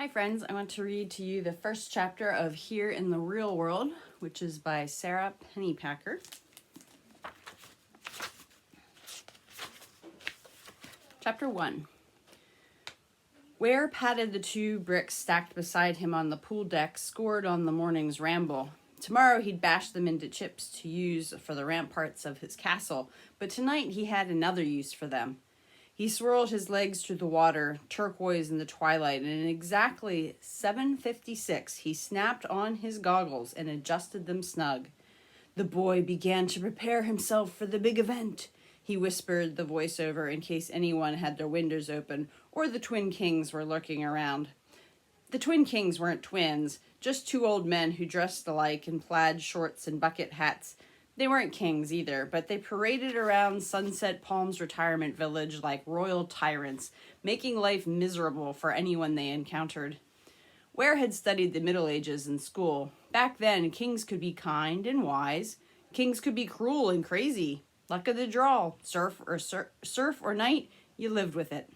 Hi friends, I want to read to you the first chapter of Here in the Real World, which is by Sara Pennypacker. Chapter 1. Ware patted the 2 bricks stacked beside him on the pool deck, scored on the morning's ramble. Tomorrow he'd bash them into chips to use for the ramparts of his castle, but tonight he had another use for them. He swirled his legs through the water, turquoise in the twilight, and at exactly 7:56 he snapped on his goggles and adjusted them snug. The boy began to prepare himself for the big event, he whispered the voiceover in case anyone had their windows open or the twin kings were lurking around. The twin kings weren't twins, just 2 old men who dressed alike in plaid shorts and bucket hats. They weren't kings either, but they paraded around Sunset Palms Retirement Village like royal tyrants, making life miserable for anyone they encountered. Ware had studied the Middle Ages in school. Back then, kings could be kind and wise. Kings could be cruel and crazy. Luck of the draw, surf or night, you lived with it.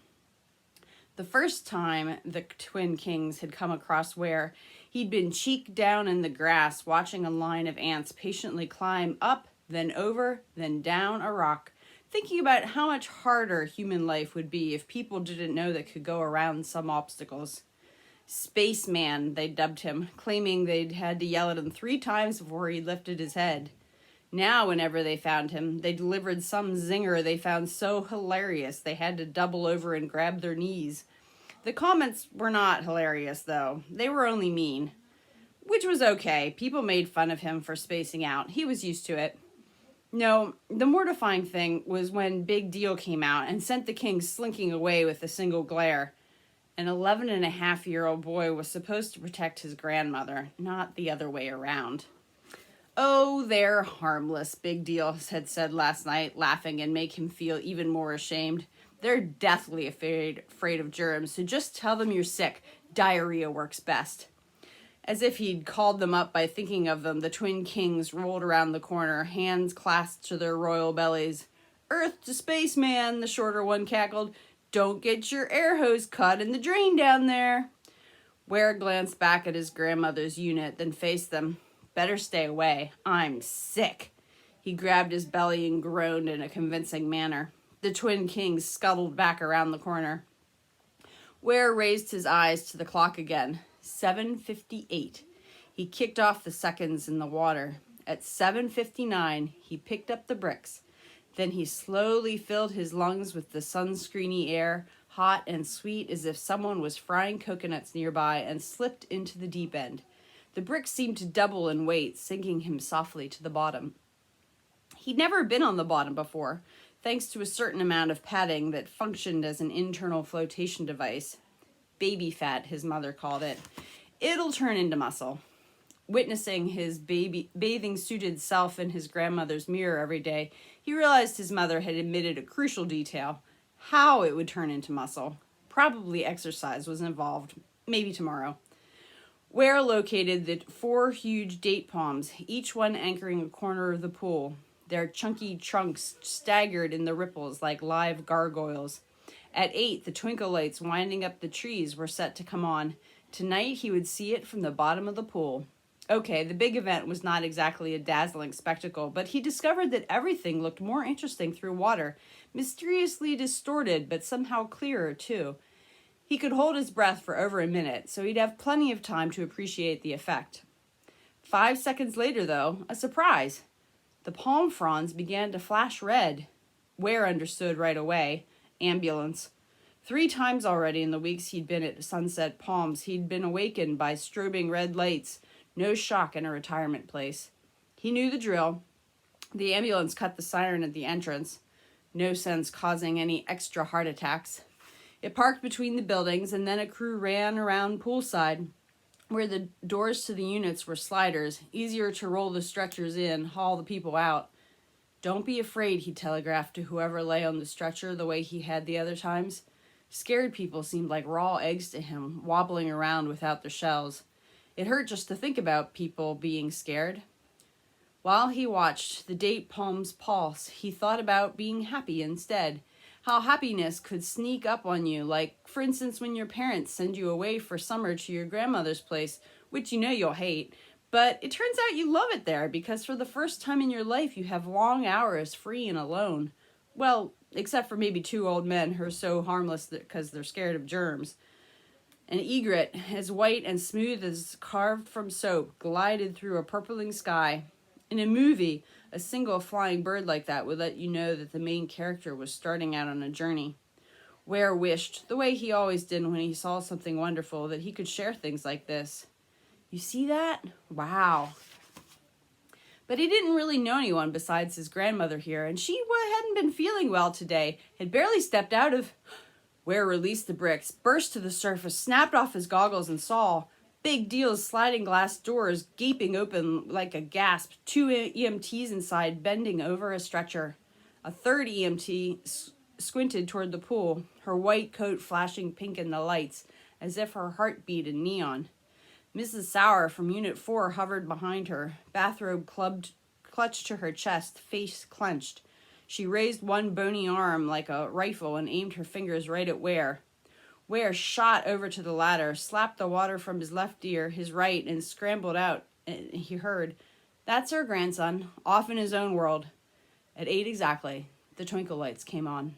The first time the twin kings had come across Ware, he'd been cheek down in the grass, watching a line of ants patiently climb up, then over, then down a rock, thinking about how much harder human life would be if people didn't know they could go around some obstacles. Spaceman, they dubbed him, claiming they'd had to yell at him 3 times before he lifted his head. Now, whenever they found him, they delivered some zinger they found so hilarious they had to double over and grab their knees. The comments were not hilarious, though. They were only mean. Which was okay. People made fun of him for spacing out. He was used to it. No, the mortifying thing was when Big Deal came out and sent the king slinking away with a single glare. An 11-and-a-half-year-old boy was supposed to protect his grandmother, not the other way around. "Oh, they're harmless," Big Deal had said last night, laughing and make him feel even more ashamed. "They're deathly afraid of germs, so just tell them you're sick. Diarrhea works best." As if he'd called them up by thinking of them, the twin kings rolled around the corner, hands clasped to their royal bellies. "Earth to spaceman," the shorter one cackled. "Don't get your air hose caught in the drain down there." Ware glanced back at his grandmother's unit, then faced them. "Better stay away. I'm sick." He grabbed his belly and groaned in a convincing manner. The twin kings scuttled back around the corner. Ware raised his eyes to the clock again. 7:58. He kicked off the seconds in the water. At 7:59, he picked up the bricks. Then he slowly filled his lungs with the sunscreeny air, hot and sweet as if someone was frying coconuts nearby, and slipped into the deep end. The bricks seemed to double in weight, sinking him softly to the bottom. He'd never been on the bottom before, thanks to a certain amount of padding that functioned as an internal flotation device. Baby fat, his mother called it. It'll turn into muscle. Witnessing his bathing-suited self in his grandmother's mirror every day, he realized his mother had omitted a crucial detail: how it would turn into muscle. Probably exercise was involved. Maybe tomorrow. Ware located the 4 huge date palms, each one anchoring a corner of the pool. Their chunky trunks staggered in the ripples like live gargoyles. At 8, the twinkle lights winding up the trees were set to come on. Tonight, he would see it from the bottom of the pool. Okay, the big event was not exactly a dazzling spectacle, but he discovered that everything looked more interesting through water, mysteriously distorted, but somehow clearer, too. He could hold his breath for over a minute, so he'd have plenty of time to appreciate the effect. 5 seconds later, though, a surprise. The palm fronds began to flash red. Ware understood right away. Ambulance. 3 times already in the weeks he'd been at Sunset Palms, he'd been awakened by strobing red lights. No shock in a retirement place. He knew the drill. The ambulance cut the siren at the entrance. No sense causing any extra heart attacks. It parked between the buildings, and then a crew ran around poolside, where the doors to the units were sliders, easier to roll the stretchers in, haul the people out. "Don't be afraid," he telegraphed to whoever lay on the stretcher the way he had the other times. Scared people seemed like raw eggs to him, wobbling around without their shells. It hurt just to think about people being scared. While he watched the date palms pulse, he thought about being happy instead. how happiness could sneak up on you, like, for instance, when your parents send you away for summer to your grandmother's place, which you know you'll hate, but it turns out you love it there because for the first time in your life you have long hours free and alone. Well, except for maybe two old men who are so harmless because they're scared of germs. An egret, as white and smooth as carved from soap, glided through a purpling sky. In a movie, a single flying bird like that would let you know that the main character was starting out on a journey. Ware wished, the way he always did when he saw something wonderful, that he could share things like this. You see that? Wow. But he didn't really know anyone besides his grandmother here, and she hadn't been feeling well today, had barely stepped out of... Ware released the bricks, burst to the surface, snapped off his goggles, and saw Big Deal's sliding glass doors gaping open like a gasp, two EMTs inside bending over a stretcher. A third EMT squinted toward the pool, her white coat flashing pink in the lights, as if her heart beat in neon. Mrs. Sara from Unit 4 hovered behind her, bathrobe clutched to her chest, face clenched. She raised one bony arm like a rifle and aimed her fingers right at Ware. Ware shot over to the ladder, slapped the water from his left ear, his right, and scrambled out. And he heard, "That's our grandson, off in his own world." At 8 exactly, the twinkle lights came on.